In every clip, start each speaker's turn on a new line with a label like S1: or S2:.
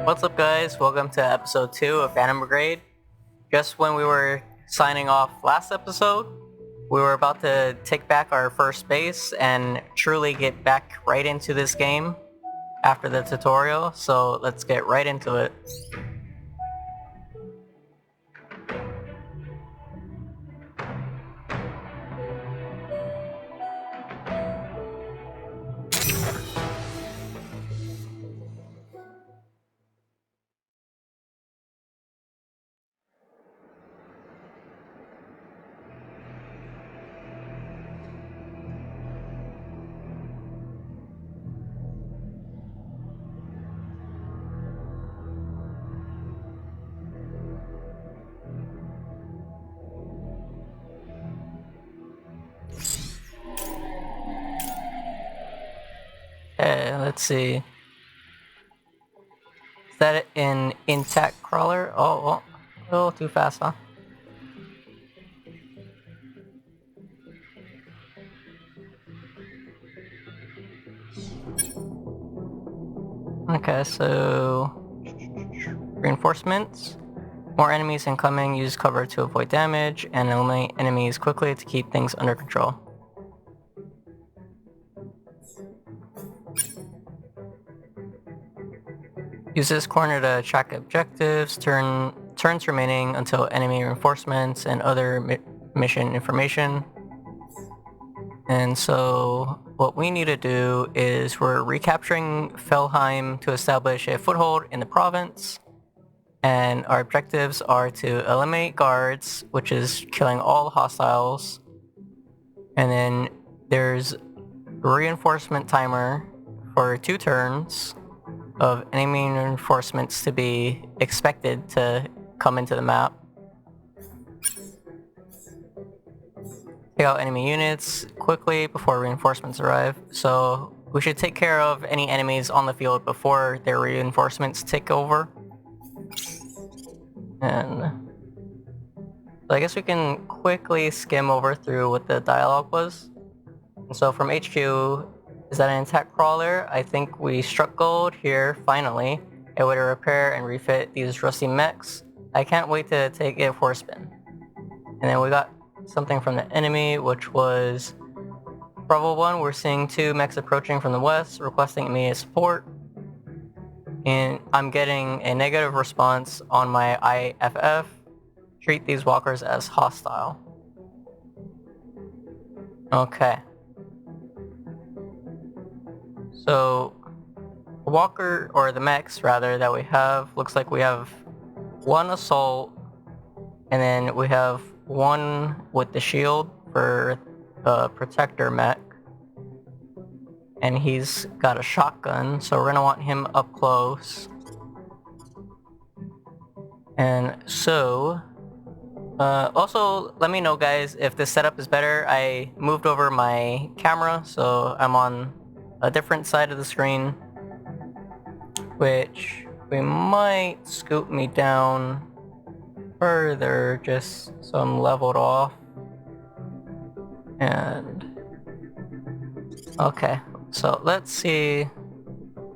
S1: What's up, guys? Welcome to episode 2 of Phantom Brigade. Just when we were signing off last episode, we were about to take back our first base and truly get back right into this game after the tutorial, so let's get right into it. Okay, let's see. Is that an intact crawler? Oh, well, a little too fast, huh? Okay, so reinforcements. More enemies incoming, use cover to avoid damage, and eliminate enemies quickly to keep things under control. Use this corner to track objectives, turns remaining until enemy reinforcements and other mission information. And so what we need to do is we're recapturing Felheim to establish a foothold in the province. And our objectives are to eliminate guards, which is killing all hostiles. And then there's a reinforcement timer for 2 turns of enemy reinforcements to be expected to come into the map. Take out enemy units quickly before reinforcements arrive. So we should take care of any enemies on the field before their reinforcements take over. And so I guess we can quickly skim over through what the dialogue was. And so from HQ, is that an intact crawler? I think we struck gold here, finally. A way to repair and refit these rusty mechs. I can't wait to take it for a spin. And then we got something from the enemy, which was Bravo 1. We're seeing 2 mechs approaching from the west, requesting immediate support. And I'm getting a negative response on my IFF. Treat these walkers as hostile. Okay. So, the walker, or the mechs rather, that we have, looks like we have 1 assault, and then we have 1 with the shield for the protector mech. And he's got a shotgun, so we're gonna want him up close. And so, also let me know, guys, if this setup is better. I moved over my camera, so I'm on a different side of the screen, which we might scoot me down further just so I'm leveled off. And okay, so let's see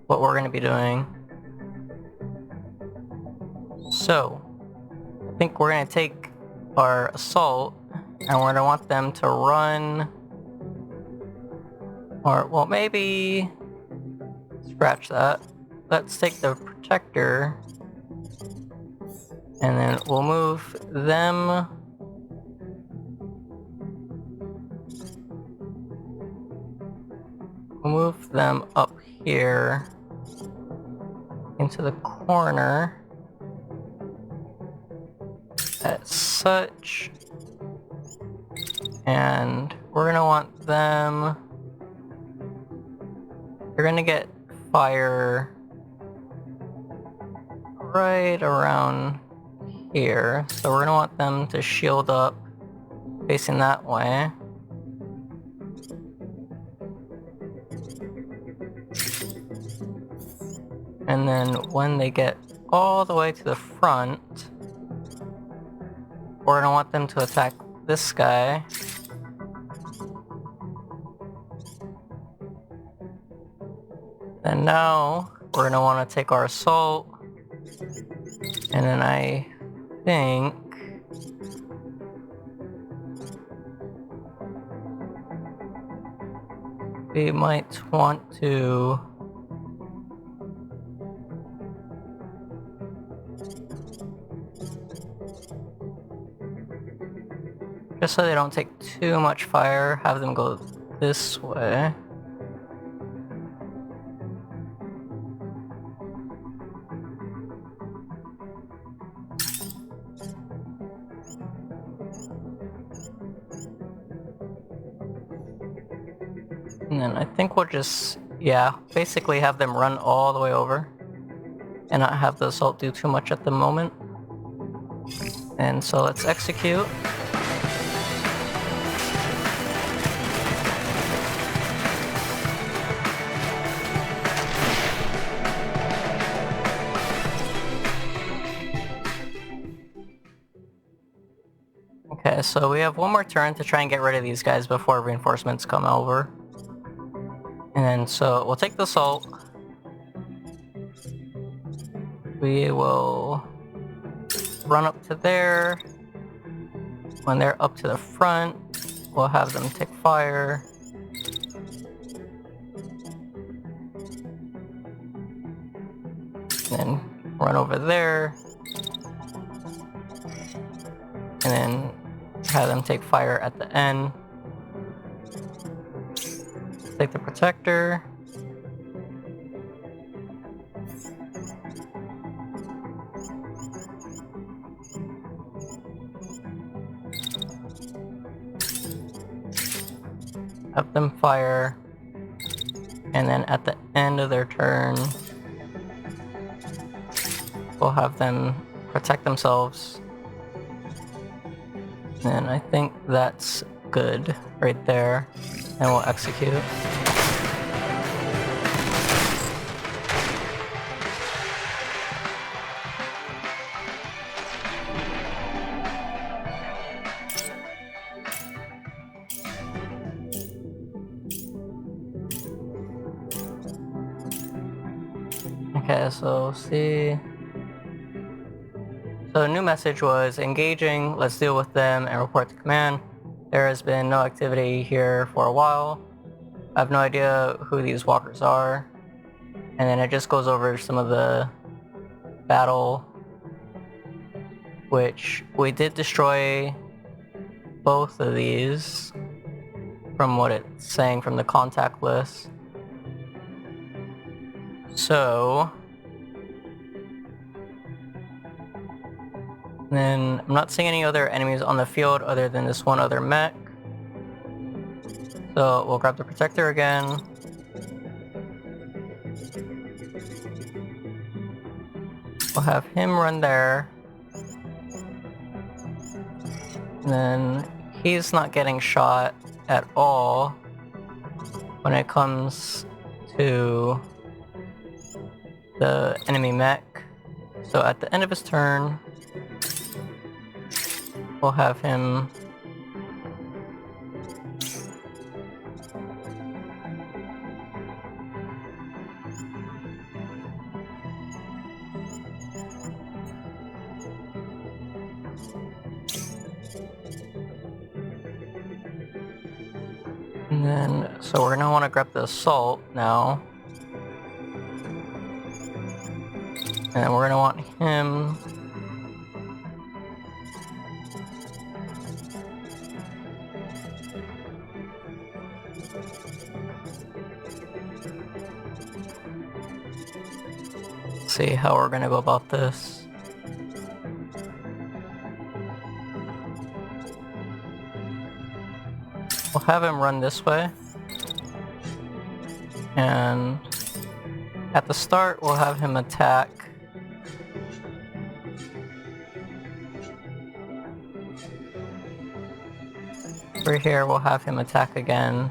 S1: what we're gonna be doing. So I think we're gonna take our assault and we're gonna want them to run, or well, maybe scratch that. Let's take the protector and then we'll move them up here into the corner as such, and we're gonna want them, they're gonna get fire right around here, so we're gonna want them to shield up facing that way. And then when they get all the way to the front, we're gonna want them to attack this guy. And now we're gonna want to take our assault And then I think we might want to just so they don't take too much fire, have them go this way. And then I think we'll just, yeah, basically have them run all the way over and not have the assault do too much at the moment. And so let's execute. Okay, so we have one more turn to try and get rid of these guys before reinforcements come over. And then, so we'll take the assault. We will run up to there. When they're up to the front, we'll have them take fire. And then run over there. And then have them take fire at the end. Take the protector. Have them fire. And then at the end of their turn, we'll have them protect themselves. And I think that's good right there. And we'll execute. Okay, so see. So the new message was engaging, let's deal with them and report to command. There has been no activity here for a while. I have no idea who these walkers are. And then it just goes over some of the battle, which we did destroy both of these from what it's saying from the contact list. So then I'm not seeing any other enemies on the field other than this one other mech. So we'll grab the protector again. We'll have him run there. And then he's not getting shot at all when it comes to the enemy mech. So at the end of his turn, we'll have him and then, so we're gonna want to grab the assault now. And then we're gonna want him see how we're gonna go about this. We'll have him run this way. And at the start, we'll have him attack. Over here, we'll have him attack again.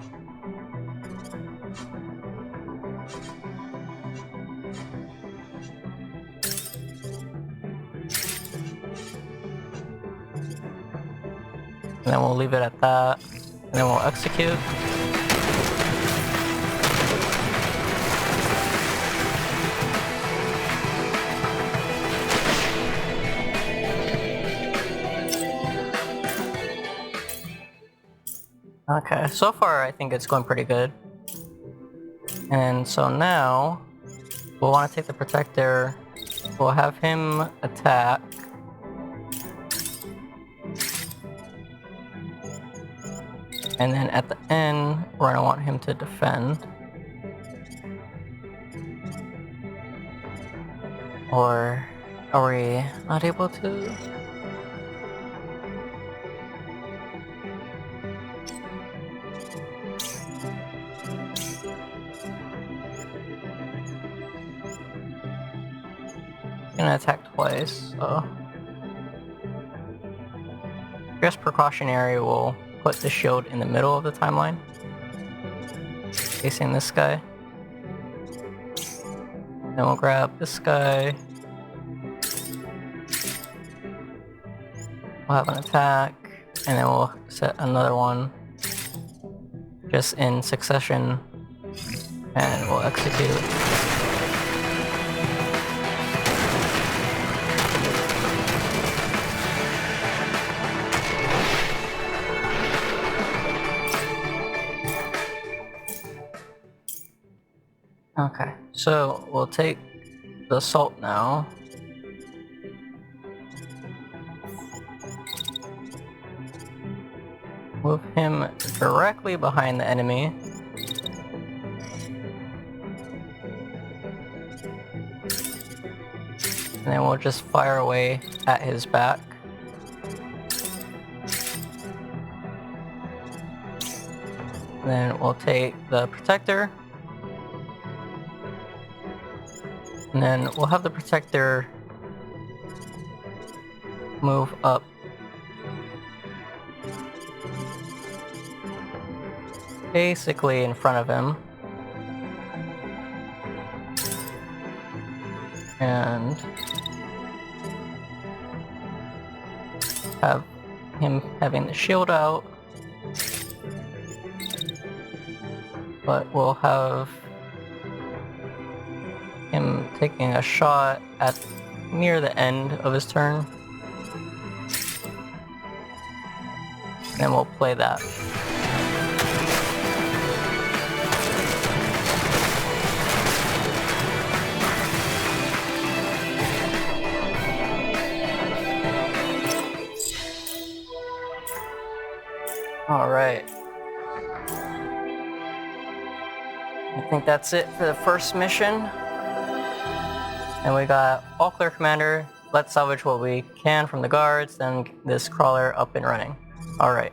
S1: And then we'll leave it at that. And then we'll execute. Okay, so far I think it's going pretty good. And so now we'll want to take the protector. We'll have him attack. And then at the end, we're gonna want him to defend. Or are we not able to? Gonna attack twice, so I guess precautionary will put the shield in the middle of the timeline, facing this guy. Then we'll grab this guy. We'll have an attack, and then we'll set another one just in succession, and we'll execute. Okay, so we'll take the assault now. Move him directly behind the enemy. And then we'll just fire away at his back. And then we'll take the protector. And then we'll have the protector move up. Basically in front of him. And have him having the shield out. But we'll have him taking a shot at near the end of his turn. And then we'll play that. Alright. I think that's it for the first mission. And we got all clear, Commander. Let's salvage what we can from the guards, then this crawler up and running. Alright.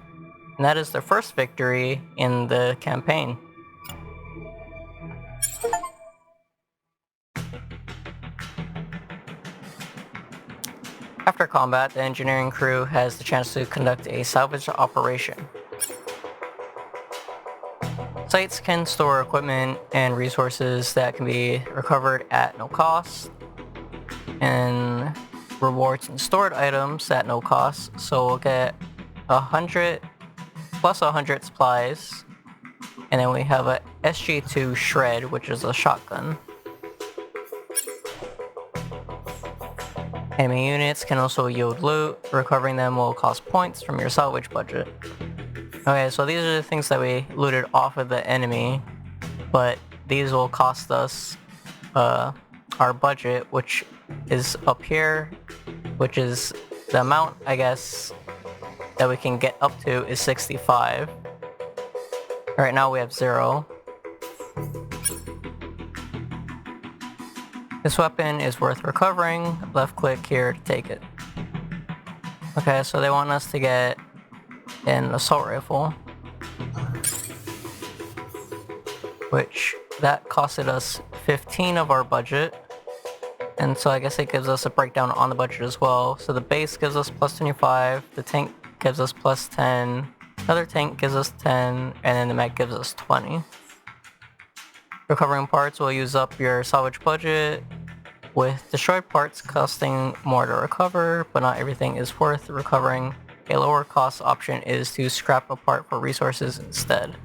S1: And that is the first victory in the campaign. After combat, the engineering crew has the chance to conduct a salvage operation. Sites can store equipment and resources that can be recovered at no cost, and rewards and stored items at no cost. So we'll get 100 plus 100 supplies, and then we have a SG2 shred, which is a shotgun. Enemy units can also yield loot. Recovering them will cost points from your salvage budget. Okay, so these are the things that we looted off of the enemy, but these will cost us our budget, which is up here, which is the amount, I guess, that we can get up to is 65. Right now we have 0. This weapon is worth recovering. Left click here to take it. Okay, so they want us to get an assault rifle, which that costed us 15 of our budget. And so I guess it gives us a breakdown on the budget as well. So the base gives us plus 25, the tank gives us plus 10, another tank gives us 10, and then the mech gives us 20. Recovering parts will use up your salvage budget, with destroyed parts costing more to recover, but not everything is worth recovering. A lower cost option is to scrap a part for resources instead.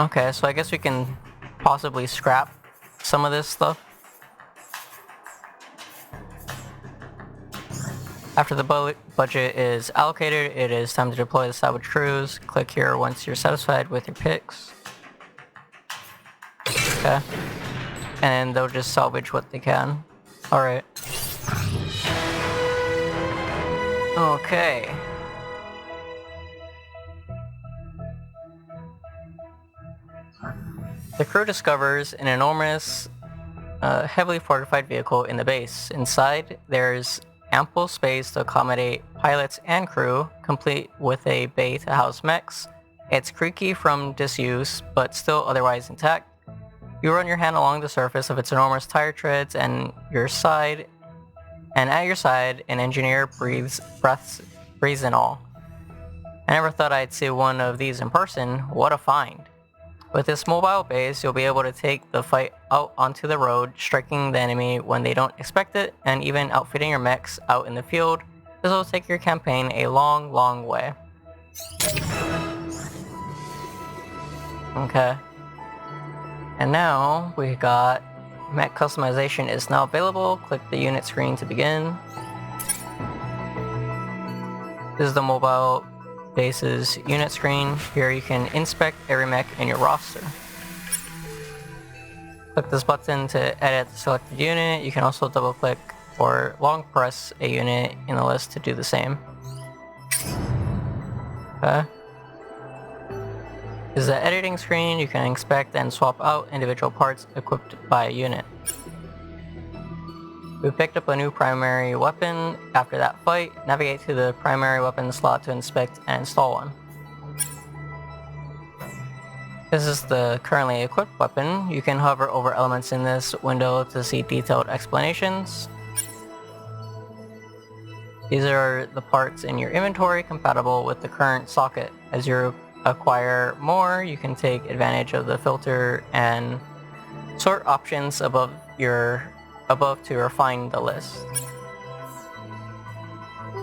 S1: Okay, so I guess we can possibly scrap some of this stuff. After the budget is allocated, it is time to deploy the salvage crews. Click here once you're satisfied with your picks. Okay. And they'll just salvage what they can. Alright. Okay. The crew discovers an enormous, heavily fortified vehicle in the base. Inside, there's ample space to accommodate pilots and crew, complete with a bay to house mechs. It's creaky from disuse, but still otherwise intact. You run your hand along the surface of its enormous tire treads, and at your side, an engineer breathes in awe. I never thought I'd see one of these in person. What a find! With this mobile base, you'll be able to take the fight out onto the road, striking the enemy when they don't expect it, and even outfitting your mechs out in the field. This will take your campaign a long, long way. Okay. And now we got mech customization is now available. Click the unit screen to begin. This is the mobile base's unit screen. Here you can inspect every mech in your roster. Click this button to edit the selected unit. You can also double click or long press a unit in the list to do the same. Okay. This is the editing screen. You can inspect and swap out individual parts equipped by a unit. We picked up a new primary weapon. After that fight, navigate to the primary weapon slot to inspect and install one. This is the currently equipped weapon. You can hover over elements in this window to see detailed explanations. These are the parts in your inventory compatible with the current socket. As you acquire more, you can take advantage of the filter and sort options above to refine the list.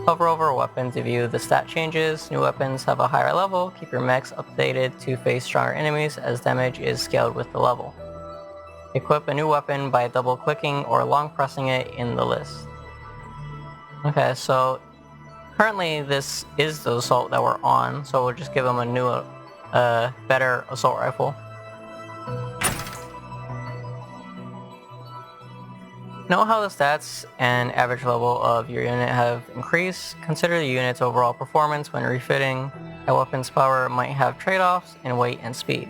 S1: Hover over a weapon to view the stat changes. New weapons have a higher level. Keep your mechs updated to face stronger enemies as damage is scaled with the level. Equip a new weapon by double clicking or long pressing it in the list. Okay, so currently this is the assault that we're on, so we'll just give them a new, better assault rifle. Know how the stats and average level of your unit have increased. Consider the unit's overall performance when refitting. A weapon's power might have trade-offs in weight and speed.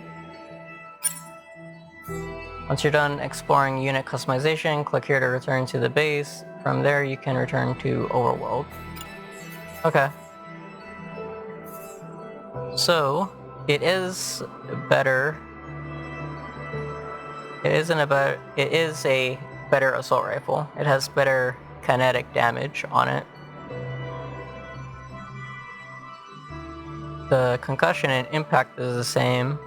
S1: Once you're done exploring unit customization, click here to return to the base. From there, you can return to Overworld. Okay. So, it is better. It is a better assault rifle. It has better kinetic damage on it. The concussion and impact is the same.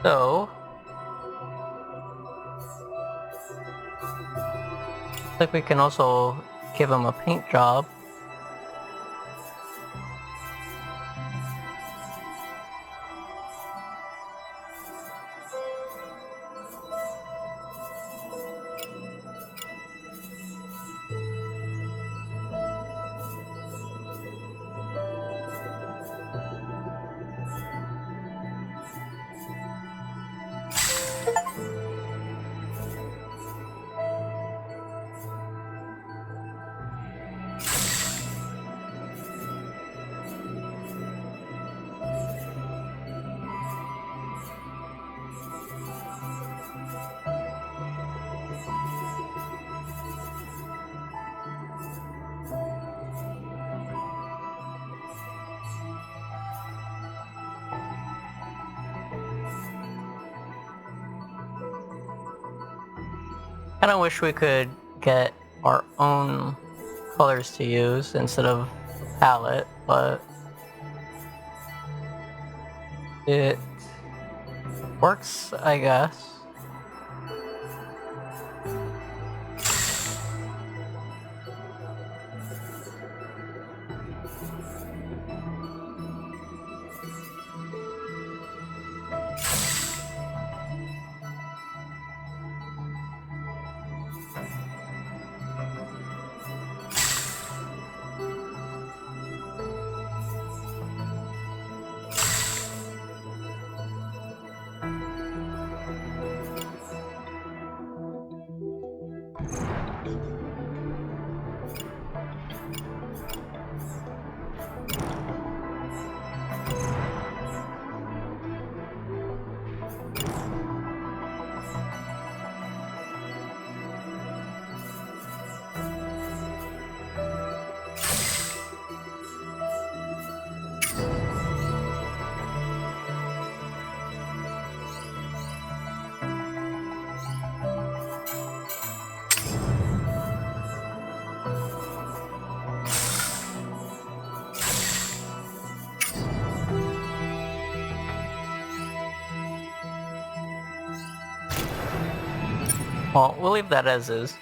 S1: So, I think we can also give him a paint job. I kinda wish we could get our own colors to use instead of a palette, but it works, I guess. Well, we'll leave that as is.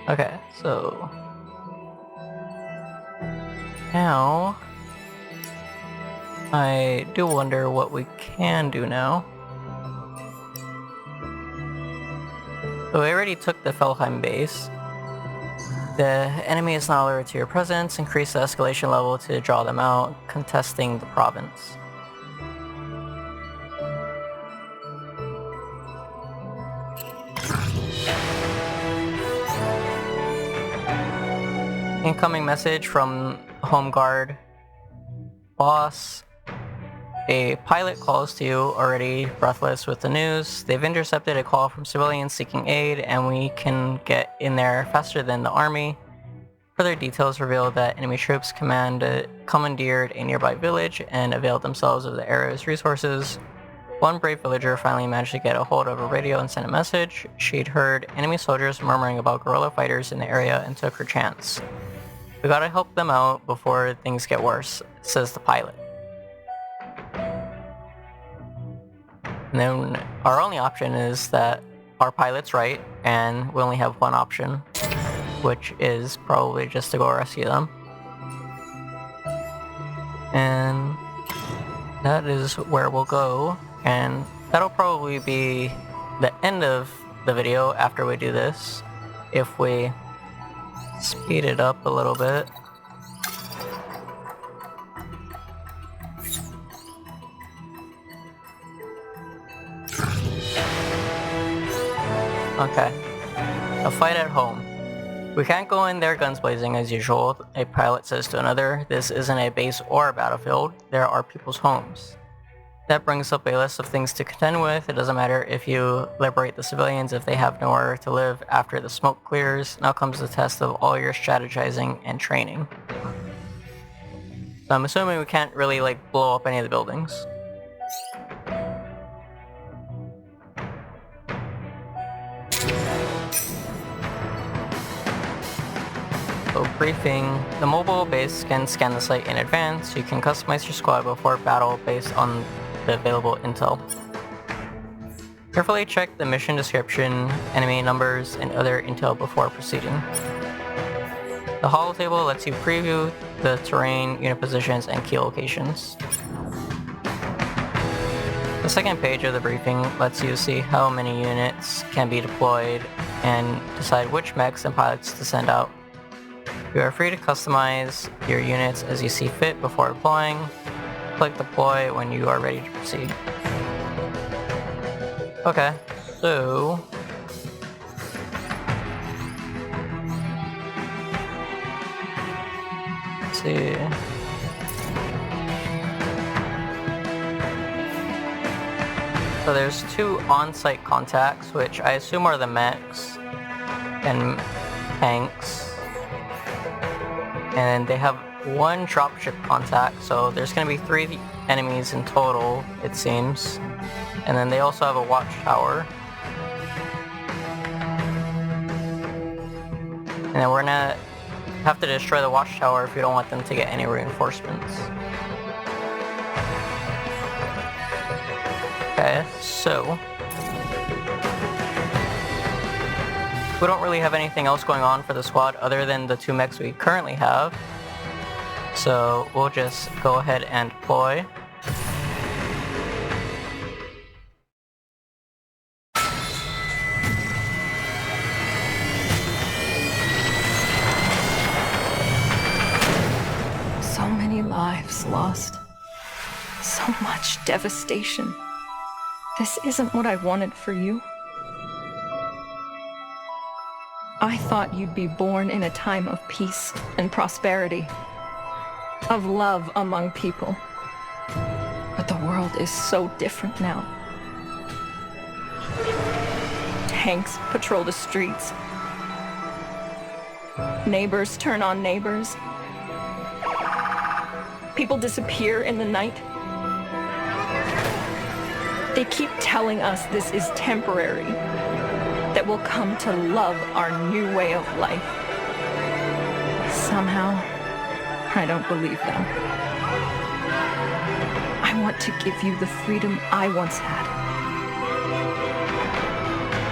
S1: Okay, so now I do wonder what we can do now. So we already took the Felheim base. The enemy is now alerted to your presence. Increase the escalation level to draw them out, contesting the province. Incoming message from Home Guard boss. A pilot calls to you, already breathless with the news. They've intercepted a call from civilians seeking aid, and we can get in there faster than the army. Further details reveal that enemy troops commandeered a nearby village and availed themselves of the area's resources. One brave villager finally managed to get a hold of a radio and sent a message. She'd heard enemy soldiers murmuring about guerrilla fighters in the area and took her chance. We gotta help them out before things get worse, says the pilot. And then our only option is that our pilot's right, and we only have one option, which is probably just to go rescue them. And that is where we'll go, and that'll probably be the end of the video after we do this, if we speed it up a little bit. Okay, a fight at home. We can't go in there guns blazing as usual, a pilot says to another. This isn't a base or a battlefield, there are people's homes. That brings up a list of things to contend with. It doesn't matter if you liberate the civilians if they have nowhere to live after the smoke clears. Now comes the test of all your strategizing and training. So I'm assuming we can't really blow up any of the buildings. So briefing, the mobile base can scan the site in advance. You can customize your squad before battle based on the available intel. Carefully check the mission description, enemy numbers, and other intel before proceeding. The holotable lets you preview the terrain, unit positions, and key locations. The second page of the briefing lets you see how many units can be deployed and decide which mechs and pilots to send out. You are free to customize your units as you see fit before deploying. Click deploy when you are ready to proceed. Okay, so let's see. So there's two on-site contacts, which I assume are the mechs and tanks. And they have one dropship contact, so there's going to be 3 enemies in total, it seems. And then they also have a watchtower. And then we're going to have to destroy the watchtower if we don't want them to get any reinforcements. Okay, so we don't really have anything else going on for the squad other than the 2 mechs we currently have. So we'll just go ahead and deploy.
S2: So many lives lost. So much devastation. This isn't what I wanted for you. I thought you'd be born in a time of peace and prosperity, of love among people. But the world is so different now. Tanks patrol the streets. Neighbors turn on neighbors. People disappear in the night. They keep telling us this is temporary, that we'll come to love our new way of life. Somehow, I don't believe them. I I want to give you the freedom I once had.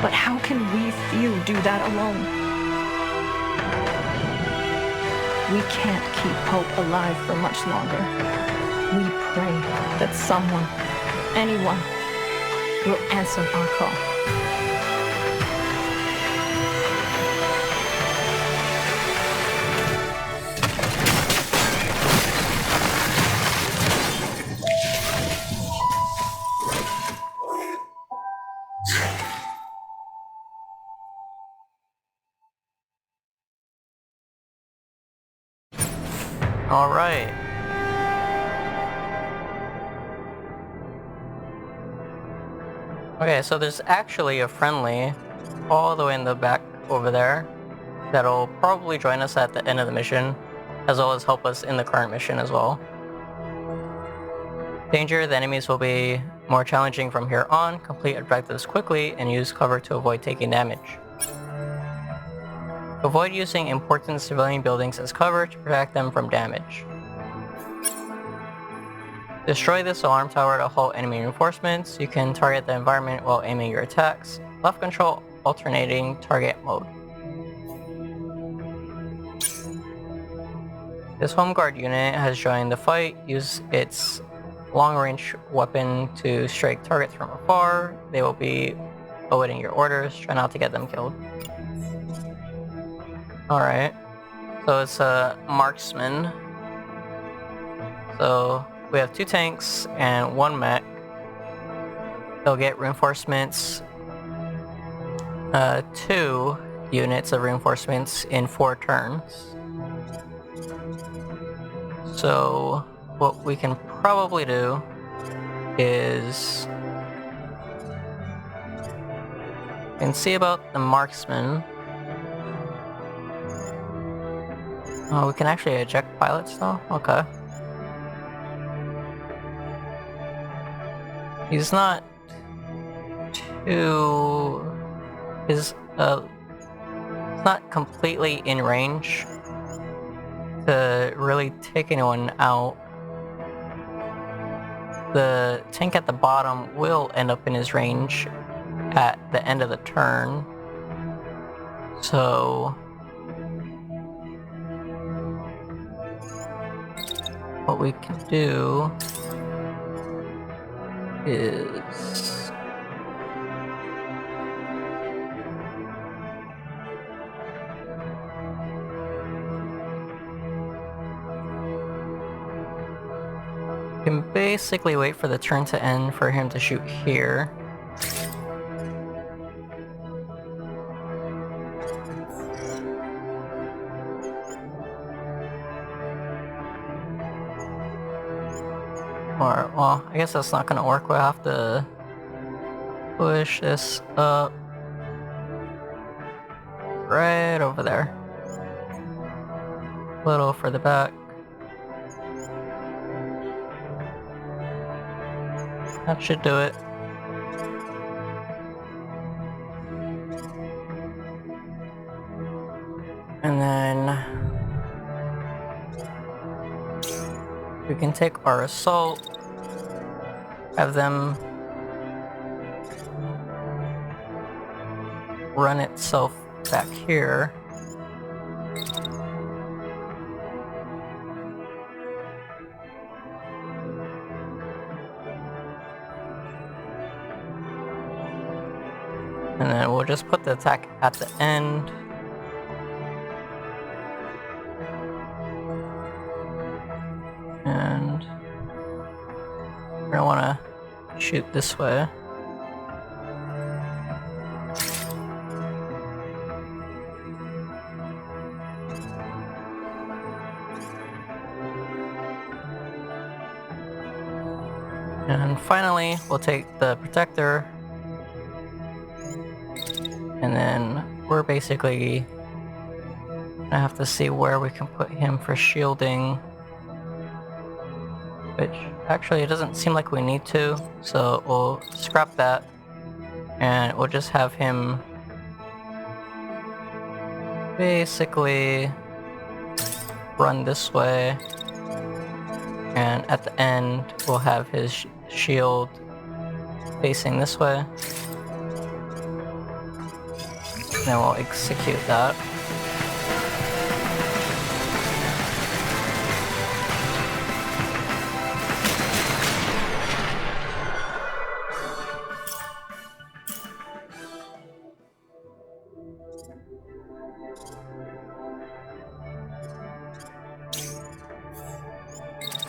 S2: But how can we few do that alone? We can't keep hope alive for much longer. We pray that someone, anyone, will answer our call.
S1: All right. Okay, so there's actually a friendly all the way in the back over there that'll probably join us at the end of the mission, as well as help us in the current mission as well. Danger, the enemies will be more challenging from here on. Complete objectives quickly and use cover to avoid taking damage. Avoid using important civilian buildings as cover to protect them from damage. Destroy this alarm tower to halt enemy reinforcements. You can target the environment while aiming your attacks. Left control alternating target mode. This home guard unit has joined the fight. Use its long-range weapon to strike targets from afar. They will be awaiting your orders. Try not to get them killed. Alright. So it's a marksman. So we have 2 tanks and 1 mech. They'll get reinforcements. 2 units of reinforcements in 4 turns. So what we can probably do is and see about the marksman. Oh, we can actually eject pilots though? Okay. He's not too... He's not completely in range to really take anyone out. The tank at the bottom will end up in his range at the end of the turn. So what we can do is we can basically wait for the turn to end for him to shoot here. Or, well, I guess that's not gonna work. We'll have to push this up right over there. A little further back. That should do it. And then we can take our assault, have them run itself back here. And then we'll just put the attack at the end. And we're gonna wanna shoot this way. And finally, we'll take the protector. And then we're basically gonna have to see where we can put him for shielding. Which, actually, it doesn't seem like we need to, so we'll scrap that. And we'll just have him basically run this way. And at the end, we'll have his shield facing this way. Then we'll execute that.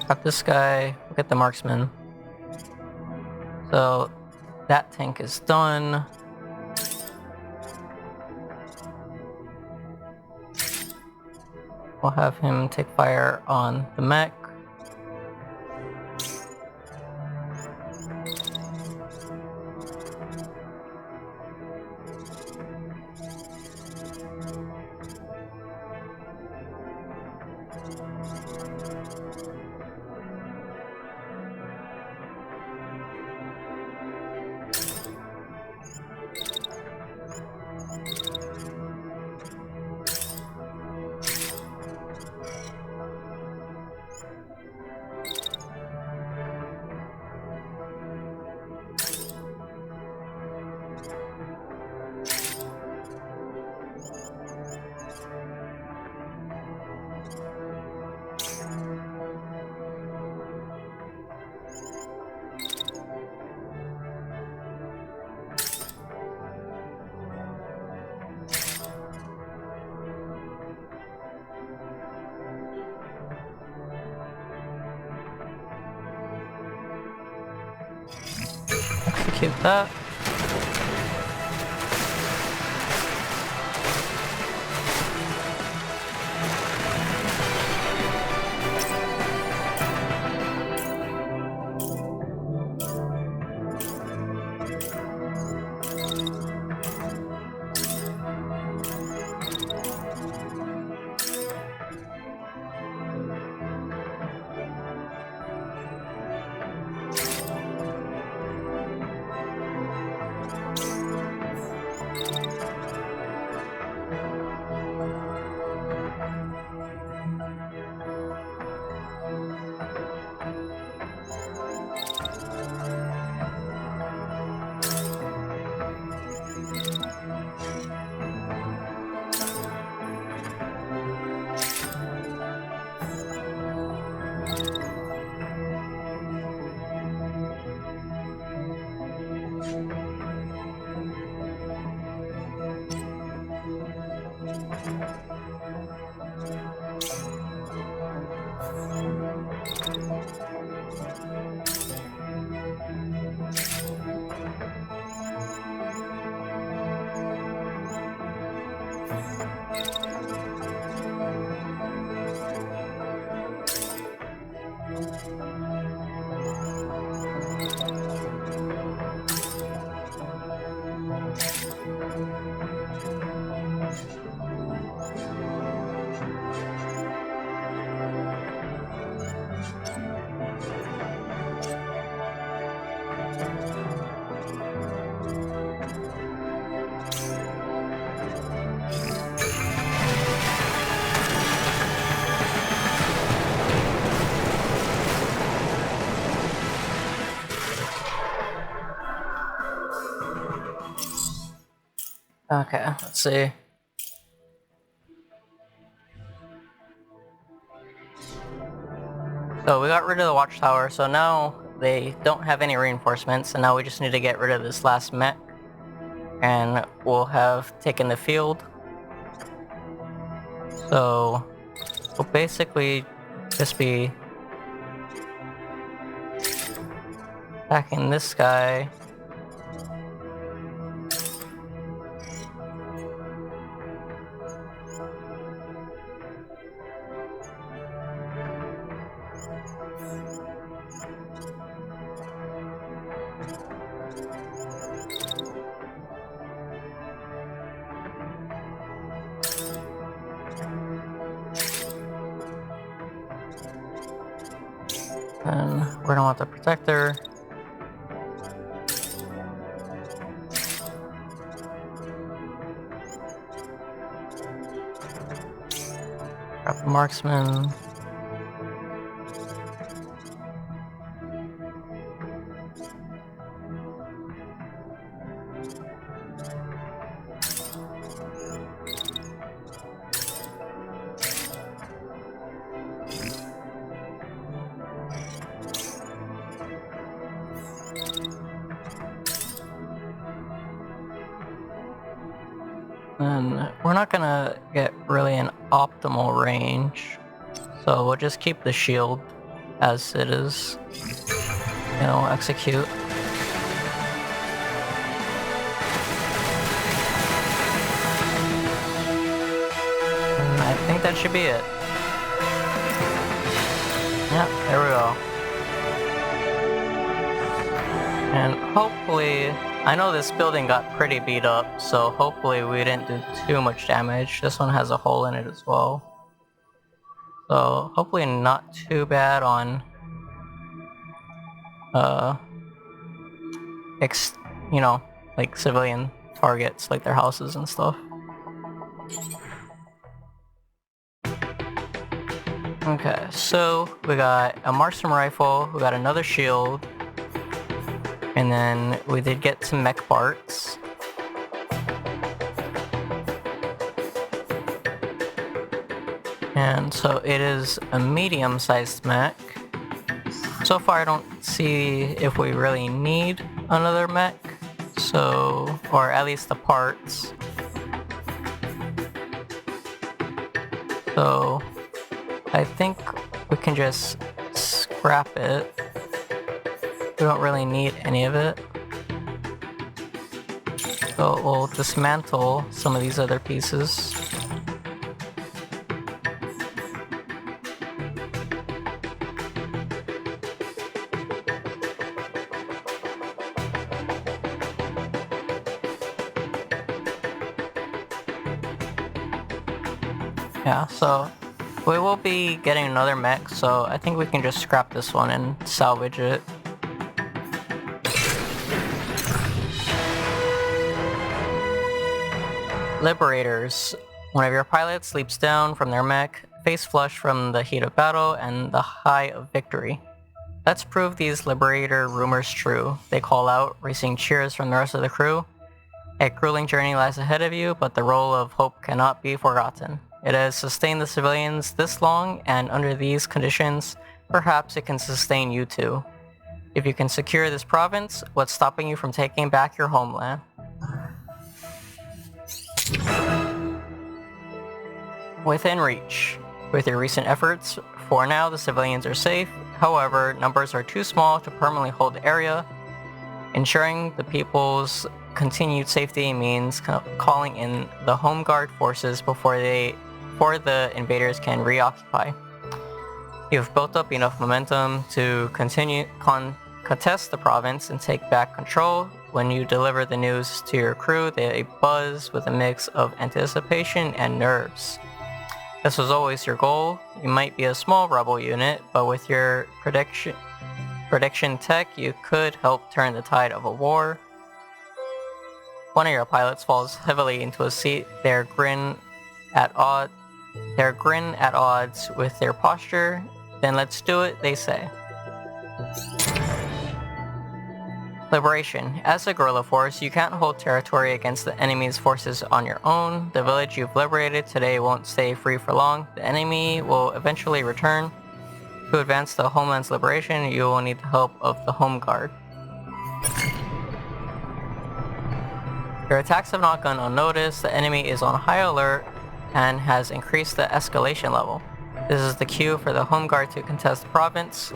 S1: Got this guy, we'll get the marksman. So that tank is done. We'll have him take fire on the mech. Execute that. Okay, let's see. So we got rid of the watchtower, so now they don't have any reinforcements, and now we just need to get rid of this last mech, and we'll have taken the field. So we'll basically just be attacking this guy. And we're gonna want the protector. Grab the marksman. And we're not gonna get really an optimal range, so we'll just keep the shield as it is. And we'll execute. And I think that should be it. Yep, there we go. And hopefully, I know this building got pretty beat up, so hopefully we didn't do too much damage. This one has a hole in it as well. So hopefully not too bad on you know, like civilian targets, like their houses and stuff. Okay, so we got a marksman rifle, we got another shield, and then we did get some mech parts. And so it is a medium-sized mech. So far I don't see if we really need another mech, so, or at least the parts. So I think we can just scrap it. We don't really need any of it. So we'll dismantle some of these other pieces. Yeah, so we will be getting another mech, so I think we can just scrap this one and salvage it. Liberators. One of your pilots leaps down from their mech, face flush from the heat of battle and the high of victory. Let's prove these Liberator rumors true. They call out, racing cheers from the rest of the crew. A grueling journey lies ahead of you, but the role of hope cannot be forgotten. It has sustained the civilians this long, and under these conditions, perhaps it can sustain you too. If you can secure this province, what's stopping you from taking back your homeland? Within reach. With your recent efforts, for now the civilians are safe. However, numbers are too small to permanently hold the area. Ensuring the people's continued safety means calling in the Home Guard forces before the invaders can reoccupy. You've built up enough momentum to continue contest the province and take back control. When you deliver the news to your crew, they buzz with a mix of anticipation and nerves. This was always your goal. You might be a small rebel unit, but with your prediction tech, you could help turn the tide of a war. One of your pilots falls heavily into a seat, their grin at odds with their posture. Then let's do it, they say. Liberation. As a guerrilla force, you can't hold territory against the enemy's forces on your own. The village you've liberated today won't stay free for long. The enemy will eventually return. To advance the homeland's liberation, you will need the help of the Home Guard. Your attacks have not gone unnoticed. The enemy is on high alert and has increased the escalation level. This is the cue for the Home Guard to contest the province.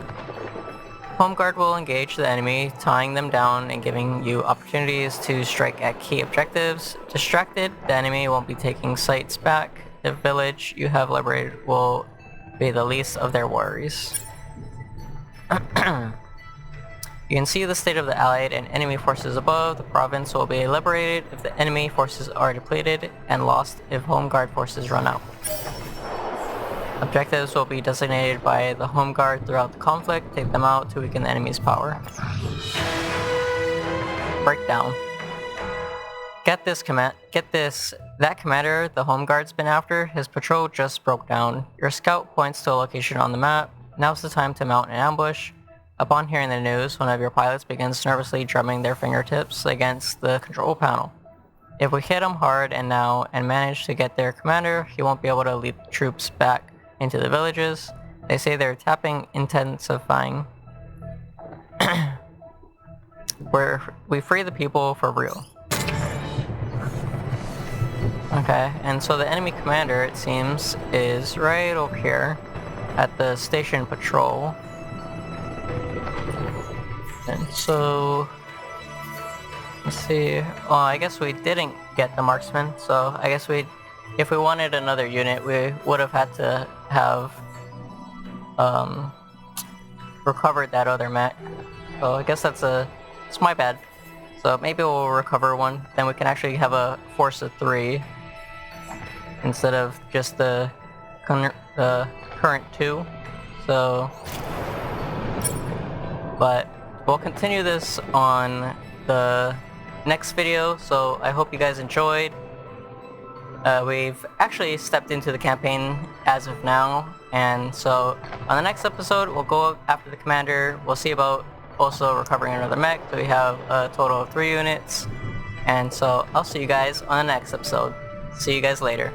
S1: Home Guard will engage the enemy, tying them down and giving you opportunities to strike at key objectives. Distracted, the enemy won't be taking sites back. The village you have liberated will be the least of their worries. You can see the state of the allied and enemy forces above. The province will be liberated if the enemy forces are depleted, and lost if Home Guard forces run out. Objectives will be designated by the Home Guard throughout the conflict. Take them out to weaken the enemy's power. Breakdown. Get this, that commander the Home Guard's been after, his patrol just broke down. Your scout points to a location on the map. Now's the time to mount an ambush. Upon hearing the news, one of your pilots begins nervously drumming their fingertips against the control panel. If we hit him hard and manage to get their commander, he won't be able to lead troops back into the villages. They say they're tapping intensifying. We free the people for real. Okay, and so the enemy commander, it seems, is right over here at the station patrol. And so, let's see. Oh, I guess we didn't get the marksman, so I guess if we wanted another unit, we would have had to have recovered that other mech. So I guess it's my bad. So maybe we'll recover one, then we can actually have a force of 3 instead of just the current 2. So, but we'll continue this on the next video, so I hope you guys enjoyed. We've actually stepped into the campaign as of now, and so on the next episode we'll go after the commander. We'll see about also recovering another mech, so we have a total of 3 units, and so I'll see you guys on the next episode. See you guys later.